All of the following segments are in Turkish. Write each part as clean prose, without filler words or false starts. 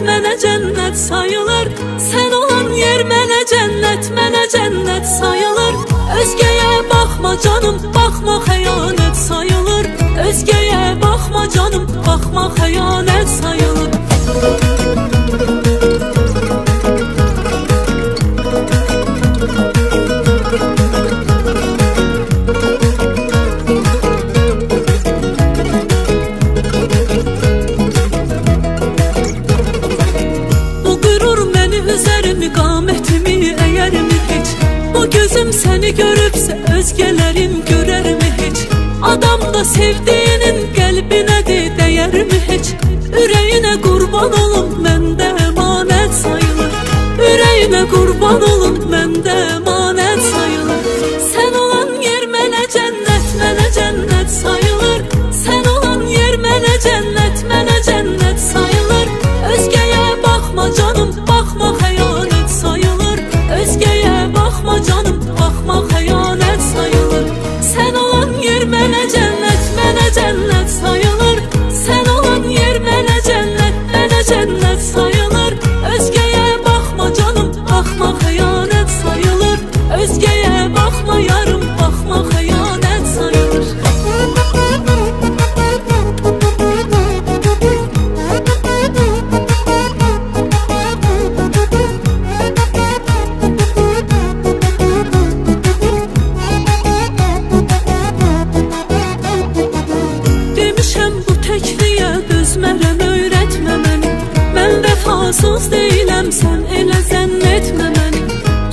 mənə cənnət sayılır. Sən olan yer mənə cənnət sayılır. Özgəyə baxma canım, baxma xəyanət sayılır. Özgəyə baxma canım, baxma xəyanət sayılır. Qamətimi əyərmi heç? Bu gözüm səni görübsə özgələrim görərmi heç? Adam da sevdiğinin qəlbinədir dəyərmi heç? Ürəyinə qurban olum məndə əmanət sayılır. Ürəyinə qurban olum məndə əmanət sayılır. Sən olan yer mənə cənnət sayılır. Sən olan yer mənə cənnət sayılır. Özgəyə baxma canım, baxma xəyanət sayılır. Özgəyə baxma canım, baxma xəyanət sayılır. Sən olan yer mənə cənnət sayılır. Sən olan yer mənə cənnət sayılır. Özgəyə baxma canım, baxma xəyanət sayılır. Özgəyə baxma yarım, baxma xəyanət sayılır. Vəfasız deyiləm, sən elə zənn etmə məni.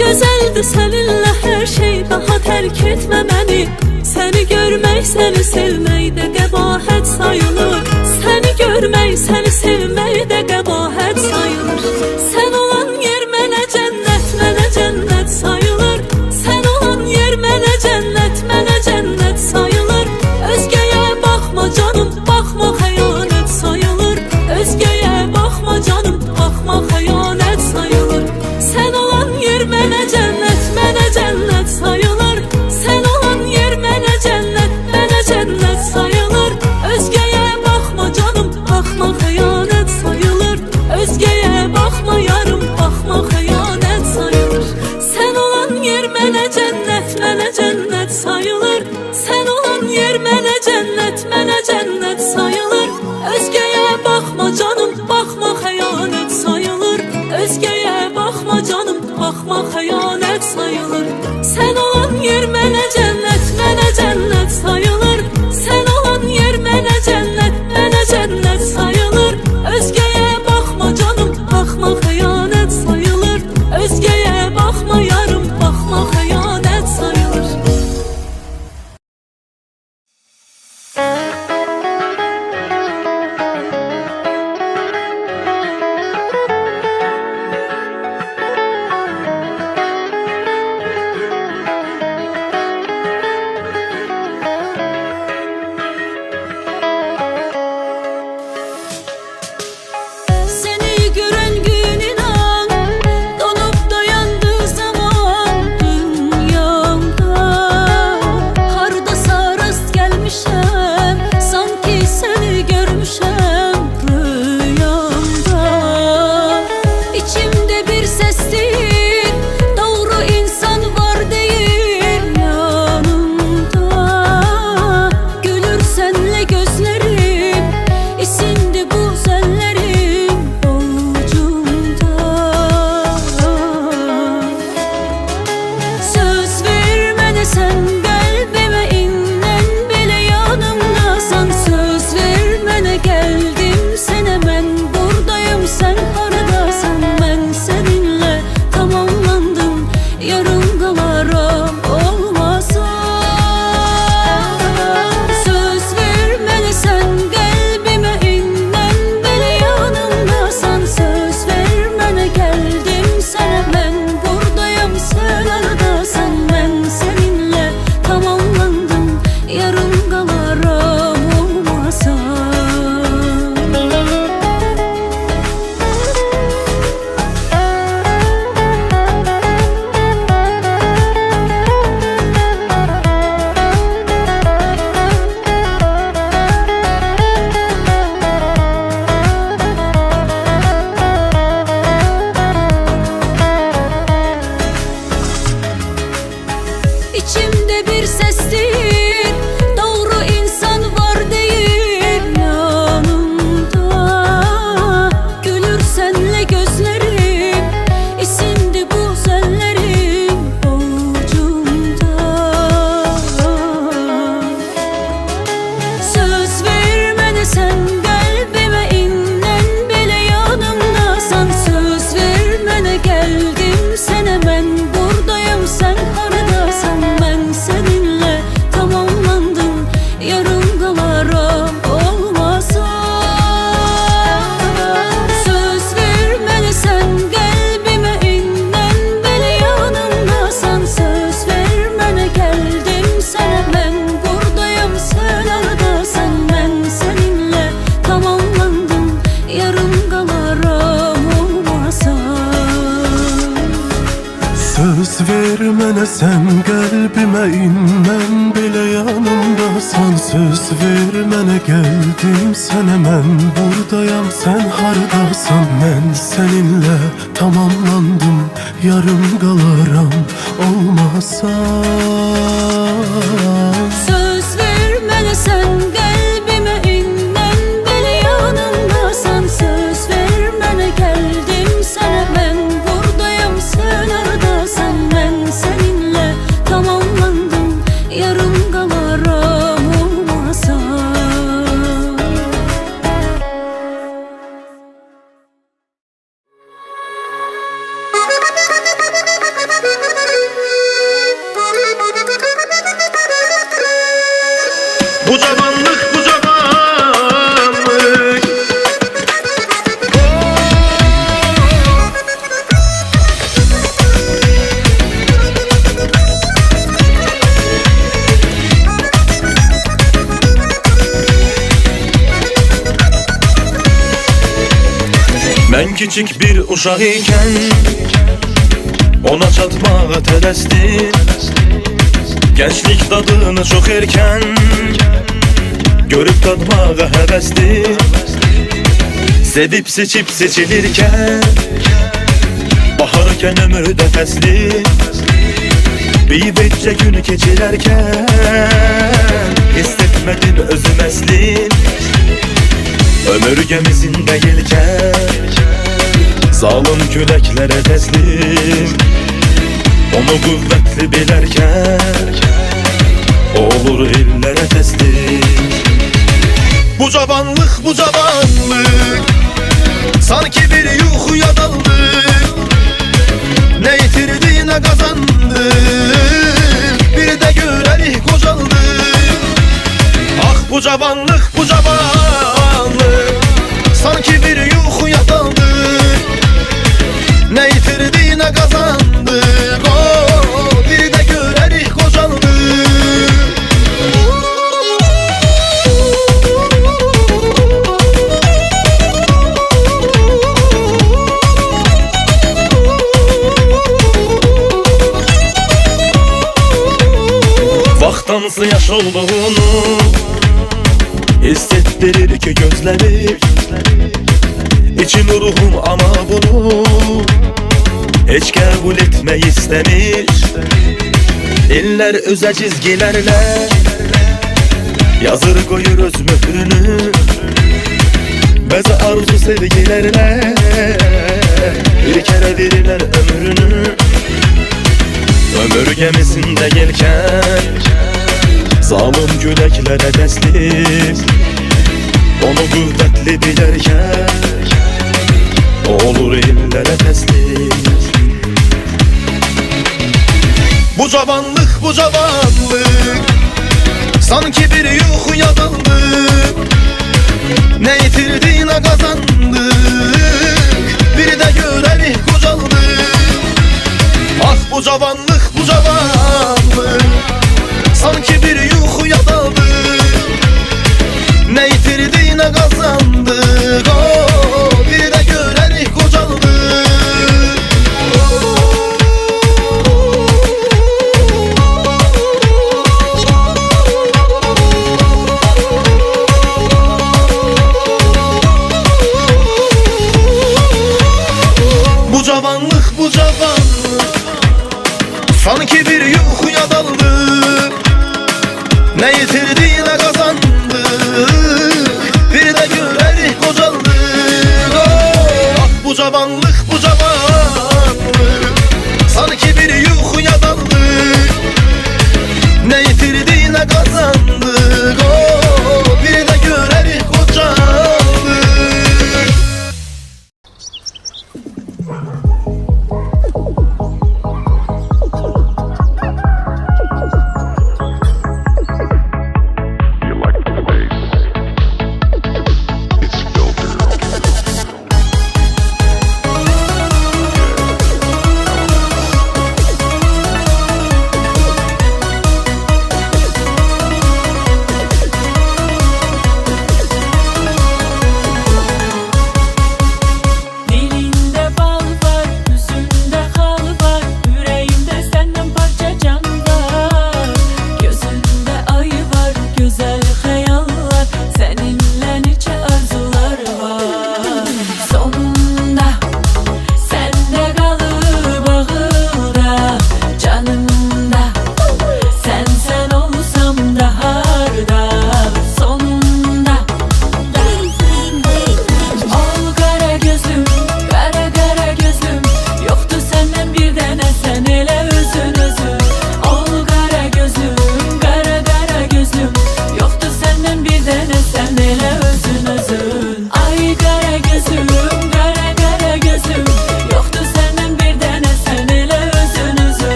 Gözəldir səninlə hər şey, daha tərk etmə məni. Səni görmək, səni sevmək də qəbahət sayılır. Səni görmək, səni sevmək də qəbahət sayılır. Sən olan yer mənə cənnət sayılır. Sən olan yer mənə cənnət sayılır. Özgəyə baxma canım, baxma xəyanət sayılır. Özgəyə baxma canım, baxma xəyanət sayılır. Sən olan yer mənə cənnət sayılır. Sən olan yer mənə cənnət sayılır. Özgəyə baxma canım, baxma xəyanət sayılır. Özgəyə baxma yarım, baxma xəyanət sayılır. Sən olan yer mənə cənnət sayılır. Sən olan yer mənə cənnət sayılır. Özgəyə baxma canım, baxma xəyanət sayılır. Özgəyə baxma canım, baxma xəyanət sayılır. Sən olan yer mənə cənnət sayılır. Sən olan yer mənə cənnət sayılır. Özgəyə baxma canım, baxma xəyanət sayılır. Özgəyə baxma yarım, baxma xəyanət sayılır. geldim sənə mən buradayam. Sən hardasan, mən səninlə tamamlandım. Yarım qalaram olmasan. Söz ver mənə sən qəlbimə indən belə yanımdasan. Söz ver mənə gəldim sənə mən buradayam. Sən hardasan, mən səninlə tamamlandım. Yarım qalaram olmasan. Bu zamanlık, bu zamanlık. Ben küçük bir uşaq ikən ona çatmağa tələsdim. Gençlik dadını çok erken görüp tadmağa həvəsdir. Sevip seçip seçilirken baharken ömrü defesli. Bir becce günü keçirerken hissetmedin özüm eslin. Ömür gemisinde gelirken zalim küleklere teslim. Onu kuvvetli bilerken olur illere teslim. Bu cavanlık, bu cavanlık sanki bir yuxuya daldık. Ne yitirdi ne kazandı, bir de görelik kocaldı. Ah bu cavanlık, bu cavanlık sanki bir yuxuya daldık. Ne yitirdi ne kazandık, oh, bir de görelik kocaldı. Vaxtansı yaş olduğunu hissettirir ki gözleri. İçim ruhum ama bunu hiç kabul etmeyi istemir. İller öze çizgilerle yazır koyur öz mührünü. Beze arzu sevgilerle bir kere verirler ömrünü. Ömür gemisinde gelken zalim küleklere teslim. Onu kuvvetli bilerken olur illere teslim. Bu cavanlık, bu cavanlık sanki bir yuxuya daldık. Ne yitirdi ne kazandık, bir de görelik kocaldık. Ah bu cavanlık, bu cavanlık sanki bir yuxuya daldık. Ne yitirdi ne kazandık, oh, bir de görelik kocaldık. Bu cavanlık, bu cavanlık sanki bir yuxuya daldık. Ne yitirdi ne kazandık, bir de görelik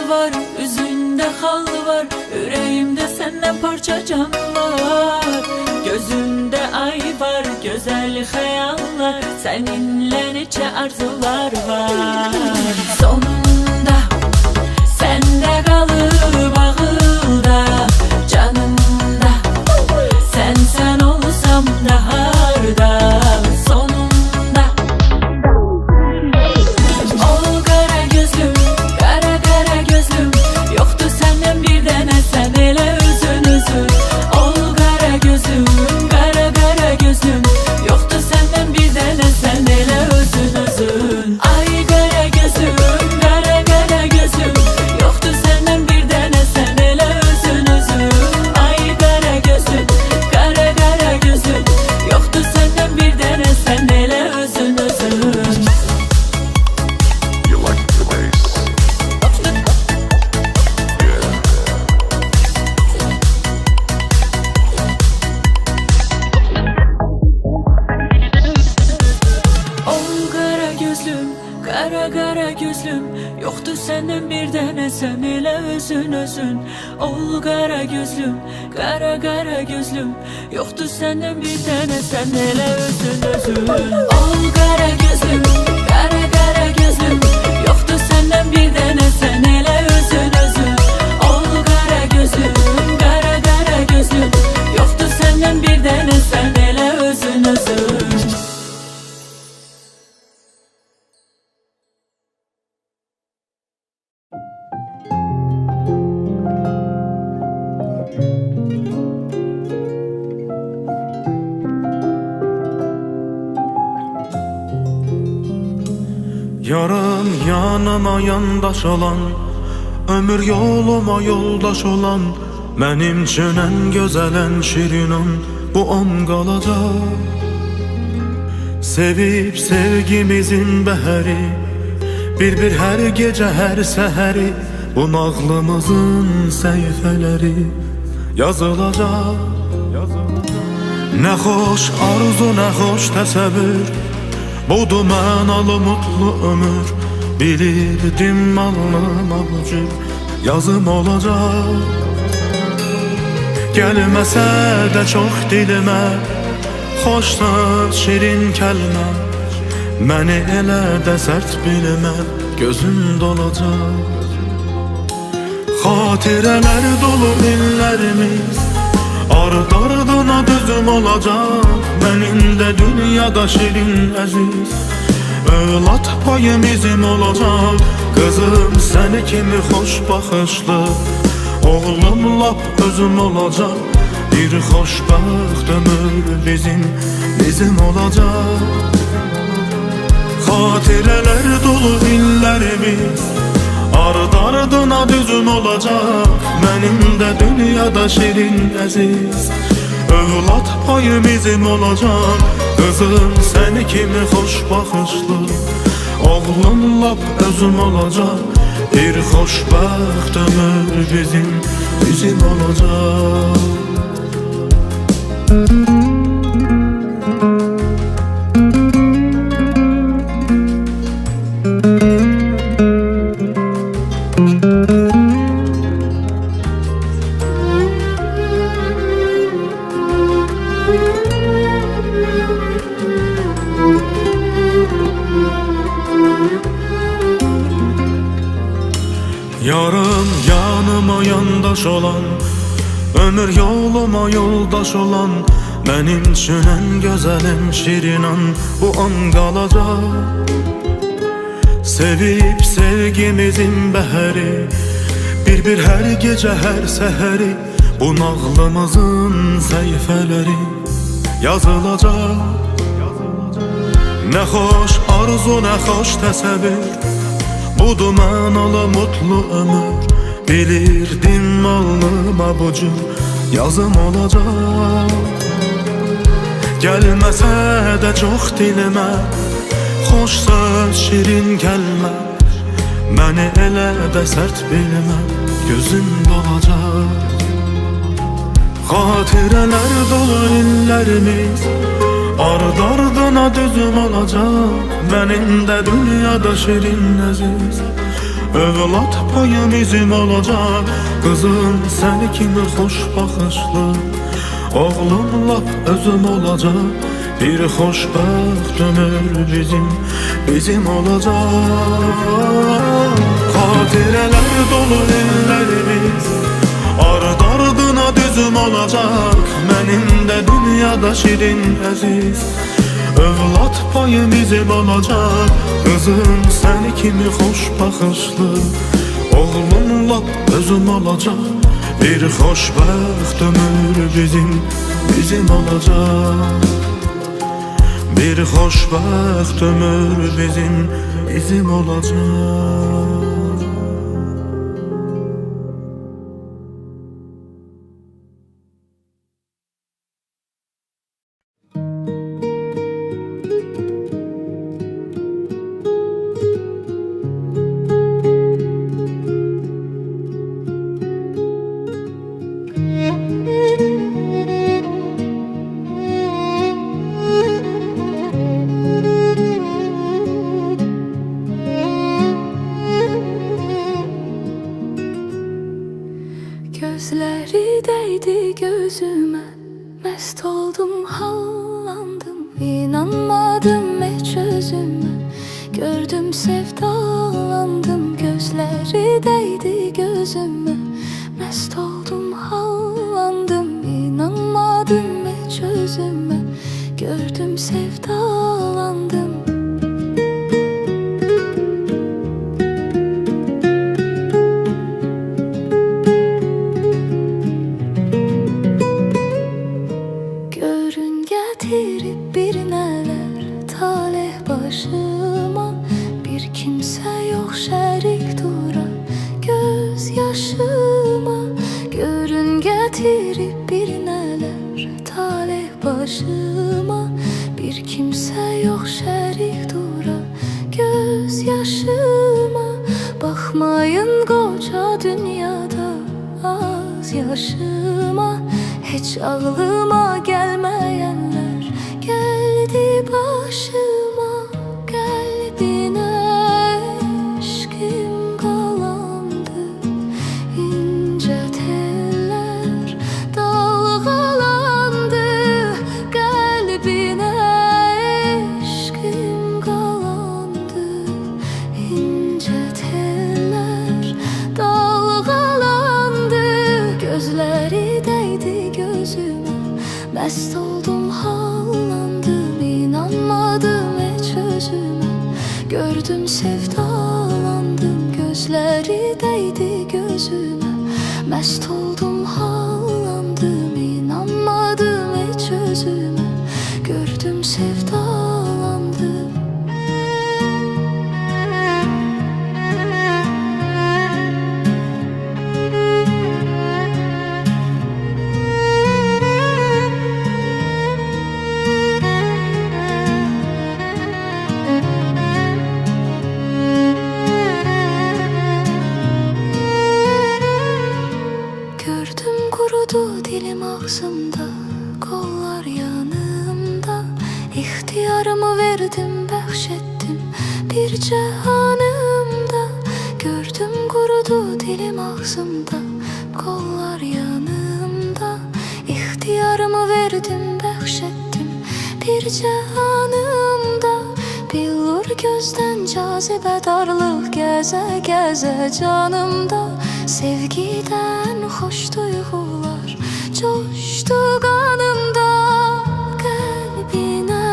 var, üzünde hal var, yüreğimde senden parça can var. Gözünde ay var, güzel hayallar, seninle nice arzular var. Sonunda sende kalır bağılda, canımda sen olsam da harda. Sonunda ol kara gözlüm, kara gözlüm, yoktu senden bir dene, sen ele özün özün. Ol kara gözlüm, kara gözlüm, yoktu senden bir dene, sen ele özün özün. Ay kara gözlüm, kara gözlüm, yoktu senden bir dene, sen ele özün özün. Ay kara gözlüm, kara gözlüm, yoktu senden bir dene, sen ele özün özün. You like the bass? Yeah. Ol kara gözlüm, kara gözlüm, yoktu senden bir dene, sen ele özün özün. Ol kara gözlüm, kara gözlüm, yoktu senden bir dene, sen ele özün özün. Ol kara gözlüm, kara gözlüm, yoktu senden bir dene, sen ele özün özün. Ol kara gözlüm, kara gözlüm, yoktu senden bir dene, sen ele özün özün. Yarım yanıma yandaş olan, ömür yoluma yoldaş olan, benim için en güzel en şirin an bu an kalacak. Sevip sevgimizin beheri, bir her gece her seheri, bu nağlımızın seyfeleri yazılacak. Ne hoş arzu ne hoş təsəvvür, budur mənalı mutlu ömür. Bilirdim alnıma bu cür yazım olacak. Gelməsə də çox dilimə, xoş söz, şirin kəlmə, məni elə də sərt bilmə, gözün dolacaq. Xatirələr dolu illərimiz, ard-ardına düzüm olacaq. Mənim də dünyada şirin əziz, övlad payım izim olacaq. Qızım səni kimi xoş baxışlı, oğlum lap özüm olacaq. Bir xoşbəxt ömür bizim olacaq. Xatirələr dolu illərimiz, ard-ardına düzüm olacaq. Mənim də dünyada şirin əziz, övlad payım izim olacaq. Qızım səni kimi xoş baxışlı, oğlum lap özüm olacaq. Bir xoşbəxt ömür bizim olacaq. Yarım yanıma yandaş olan, ömür yoluma yoldaş olan, benim üçün en güzel en şirin an bu an qalacaq. Sevip sevgimizin beheri, bir her gece her seheri, bu nağlımızın seyfeleri yazılacaq. Ne hoş arzu ne hoş təsəvvür, budur mənalı mutlu ömür. Bilirdim alnıma bu cür yazım olacaq. Gəlməsə də çox dilimə, xoş söz, şirin kəlmə, məni elə də sərt bilmə, gözün dolacaq. Xatirələr dolu illərimiz, ard-ardına düzüm olacaq. Mənim də dünyada şirin əziz, Övlad payı bizim olacak. Kızım seni kimi hoş bakışlı, oğlum lap özüm olacak. Bir xoşbəxt ömür bizim olacak. Xatirələr dolu illərimiz ard-ardına düzüm olacak. Mənim də dünyada şirin əziz övlad payı bizim olacak. Kızım seni kimi hoş bakışlı, oğlum lap özüm olacak. Bir xoşbəxt ömür bizim olacak. Bir xoşbəxt ömür bizim olacak. Gözleri değdi gözüme, mest oldum, hallandım. İnanmadım hiç özüme, gördüm sevdalandım. Gözleri değdi gözüme, mest oldum, hallandım. İnanmadım hiç özüme, gördüm sevdalandım. Getirip bir neler talih başıma, bir kimse yok şerik dura göz yaşıma. Görün getirip bir neler talih başıma, bir kimse yok şerik dura göz yaşıma. Bakmayın koca dünyada az yaşıma, hiç ağlıma gelmeyenler geldi başıma. Kalbine eşkim kalandı, ince teller dalgalandı. Kalbine eşkim kalandı, ince teller dalgalandı. Gözleri değdi gözüme, mest oldum, hallandım. İnanmadım hiç özüme, gördüm sevdalandım. Gözleri değdi gözüme, mest oldum, hallandım. İnanmadım hiç özüme, gördüm sevdalandım. Kurudu dilim ağzımda, kollar yanımda. İhtiyarımı verdim, bəxş bir cahanımda. Gördüm kurudu dilim ağzımda, kollar yanımda. İhtiyarımı verdim, bəxş bir cahanımda. Billur gözden cazibe darlık geze geze canımda. Sevgiden hoş duygular coştu kanımda. Kalbine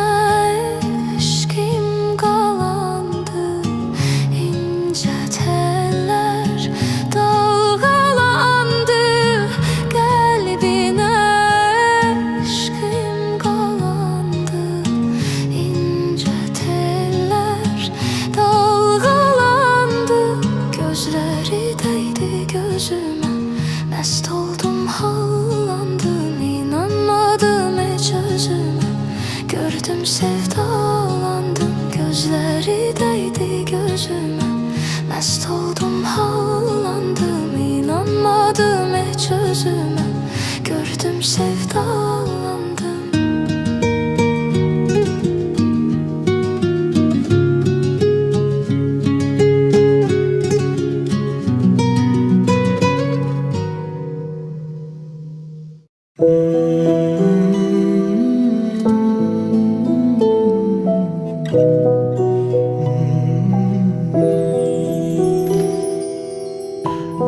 eşkim kalandı, ince teller dalgalandı. Kalbine eşkim kalandı, ince teller dalgalandı. Gözleri değdi gözüme, mest oldum, hallandım. İnanmadım hiç özüme, gördüm sevdalandım. Gözleri değdi gözüme, mest oldum, hallandım. İnanmadım hiç özüme, gördüm sevdalandım.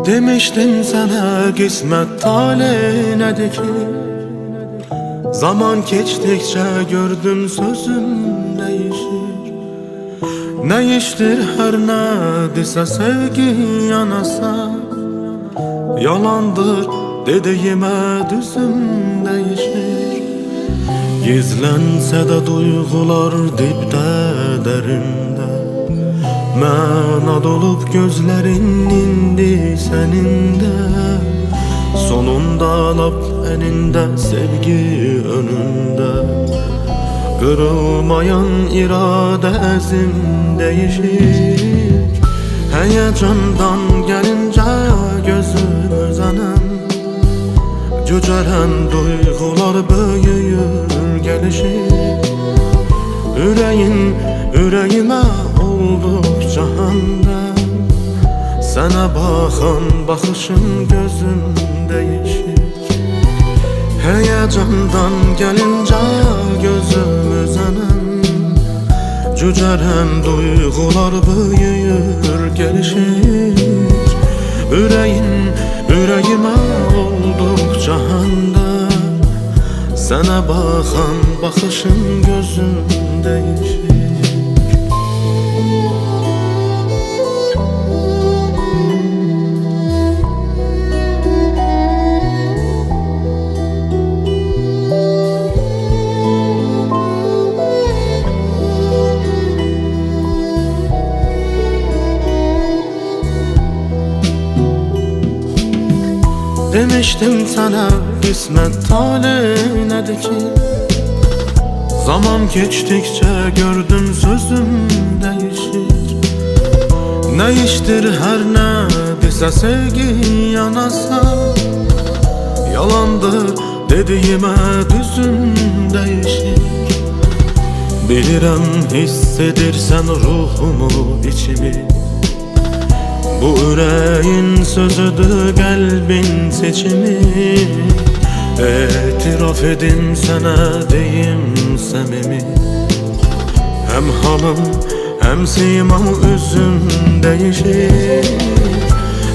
Demiştim sana kısmet tale nedir ki? Zaman geçtikçe gördüm sözüm değişir. Ne iştir her ne dese sevgi yanasa, yalandır dediğime düzüm değişir. Gizlense de duygular dipte derinde, Məna dolup gözlerin indi seninde. Sonunda lap eninde sevgi önünde, kırılmayan irade ezim değişir. Heyecandan gelince gözüm özenem, cücelen duygular büyür gelişir. Yüreğime oldukça hamdem, sana bakan bakışın gözüm değişir. Heyecandan gelince gözüm özenem, cücelen duygular büyür gelişir. Yüreğime oldukça hamdem, sana bakan bakışın gözüm değişir. Demiştim sana kısmet tale nedir ki? Zaman geçtikçe gördüm sözüm değişir. Ne iştir her ne dese sevgi yanasa, yalandır dediğime düzüm değişir. Bilirəm hissedirsen ruhumu içimi, bu yüreğin sözüdür kalbin seçimi. İtiraf edim sana deyim samimi, hem halım hem simam üzüm değişir.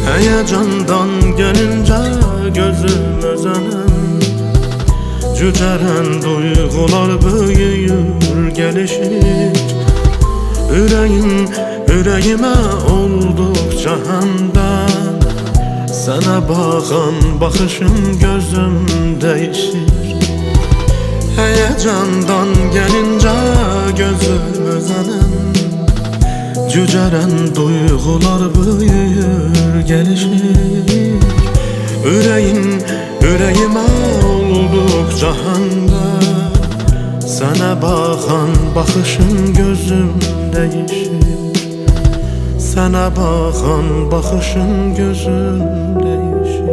Heyecandan gelince gözüm özenem, cücelen duygular büyür gelişir. Yüreğime oldukça hamdem, sana bakan bakışın gözüm değişir. Heyecandan gelince gözüm özenem, cücelen duygular büyür gelişir. Yüreğime oldukça hamdem, sana bakan bakışın gözüm değişir. Sana bakan bakışın gözüm değişir.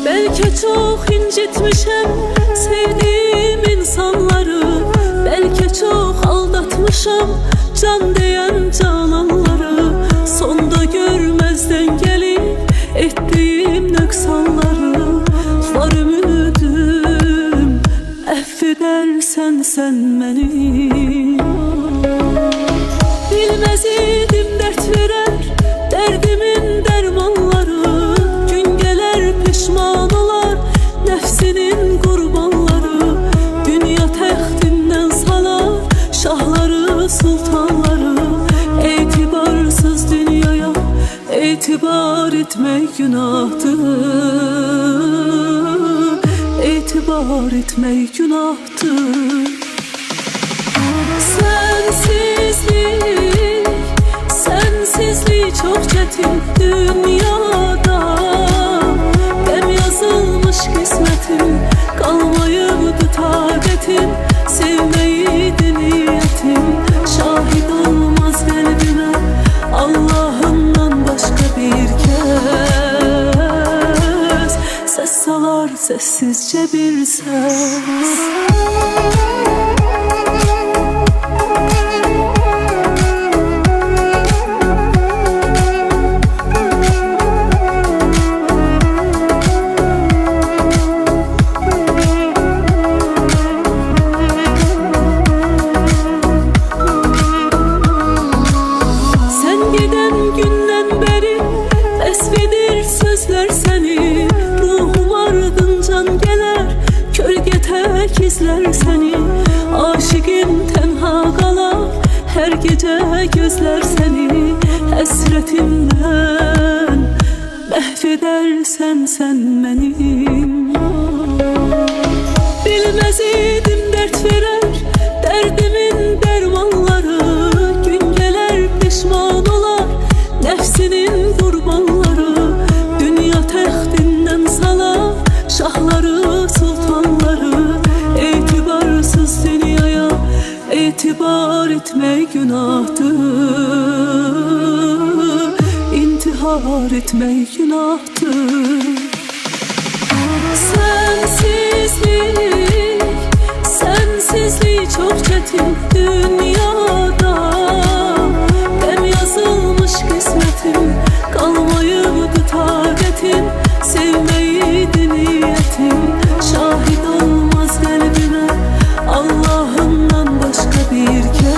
Belki çok incitmişim sevdiğim insanları, belki çok aldatmışım can diyen cananları. Sonda görmezden gelip ettiğim nöksanları, var ümidim affedersen sen beni. Bilmez idim dert veren derdimin dermanları, gün gelir pişman olar nefsinin kurbanları. Dünya textinden salar şahları sultanları, etibarsız dünyaya etibar etmek günahtır. Etibar etmek günahtır. Sensizlik çok çetin dünyada, dem yazılmış kısmetim, kalmayıbdı taqetim, sevmeydi niyetim. Şahit olmaz kalbime Allah'ımdan başka bir kez. sessizce bir ses. İzler seni, aşıkım tenha kalar. Her gece gözler seni, hasretimden mahvedersen sen benim. Bilmez idim dert verer, derdimin dermanları. Gün gelir pişman olar, nefsinin kurbanları. Dünya textinden salar, şahları sultanları. İtibarsız dünyaya itibar etmek günahtır. İntihar etmek günahtır. Sensizlik, sensizlik çok çetin dünyada. Ben yazılmış kısmetim, kalmayıptı taqetim. Sevmeydi niyetim, şahit olmaz kalbime Allah'ımdan başka bir kez.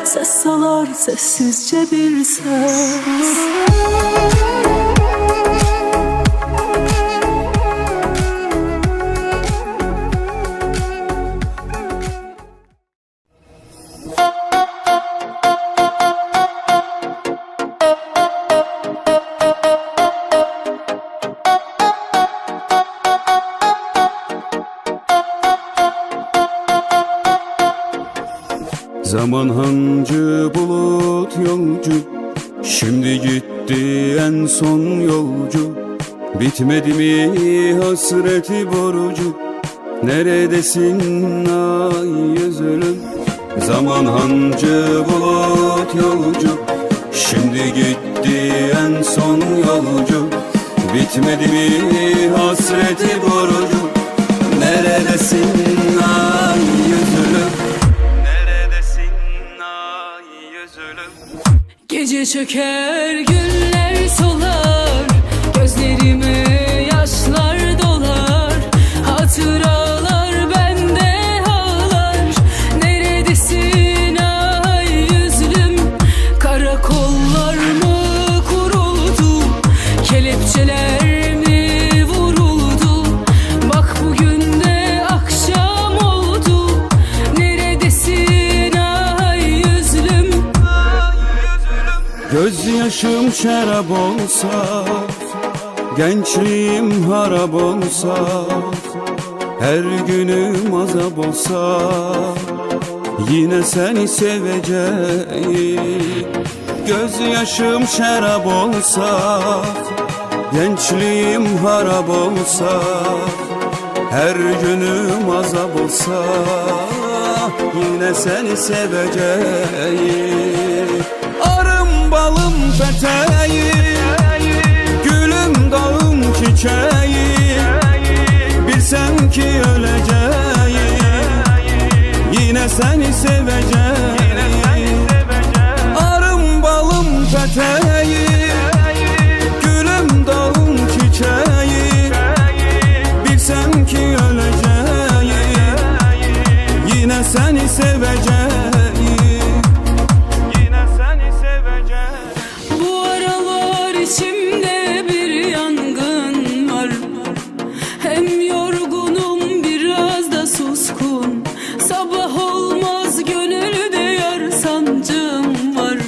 Ses salar sessizce bir ses. Zaman hancı bulut yolcu, şimdi gitti en son yolcu. Bitmedi mi hasreti borcu, neredesin ay yüzülüm? Zaman hancı bulut yolcu, şimdi gitti en son yolcu. Bitmedi mi hasreti borcu, neredesin ay yüzülüm? Gece çöker, günler solar, gözlerime yaşlar dolar. Hatıralar bende ağlar, neredesin ay yüzlüm? Karakollar mı kuruldu, kelepçeler mi vuruldu? Bak bugün de akşam oldu, neredesin ay yüzlüm? Gözyaşım şarap olsa, gençliğim harap olsa, her günüm azap olsa, yine seni seveceğim. Gözyaşım şarap olsa, gençliğim harap olsa, her günüm azap olsa, yine seni seveceğim. Arım balım peteği, gülüm dağım çiçeği. Bilsem ki öleceğim, yine seni seveceğim. Arım balım peteği, gülüm dağım çiçeği. Bilsem ki öleceğim, yine seni seveceğim. İçimde bir yangın var, hem yorgunum biraz da suskun. Sabah olmaz gönülde yar sancım var,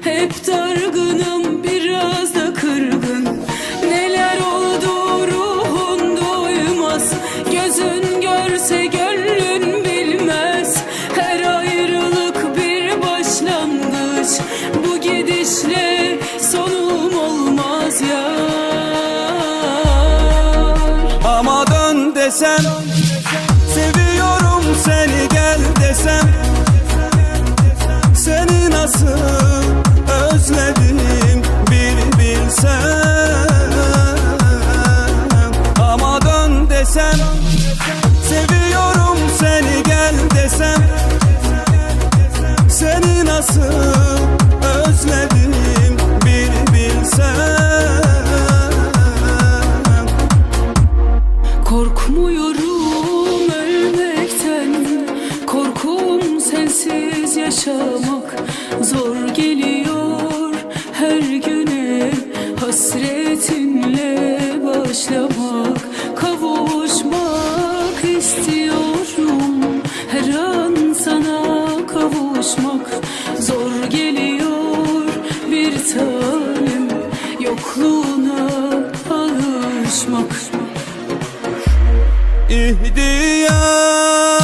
hep dargınım biraz da kırgın. Neler oldu ruhun duymaz, gözün görse gönlün bilmez. Her ayrılık bir başlangıç, bu gidişle sonum olmaz yar. Ama dön desem, seviyorum seni gel desem, seni nasıl özledim bir bilsen. güne hasretinle başlamak, kavuşmak istiyorum. Her an sana kavuşmak zor geliyor bir tanem, yokluğuna alışmak. İhtiyar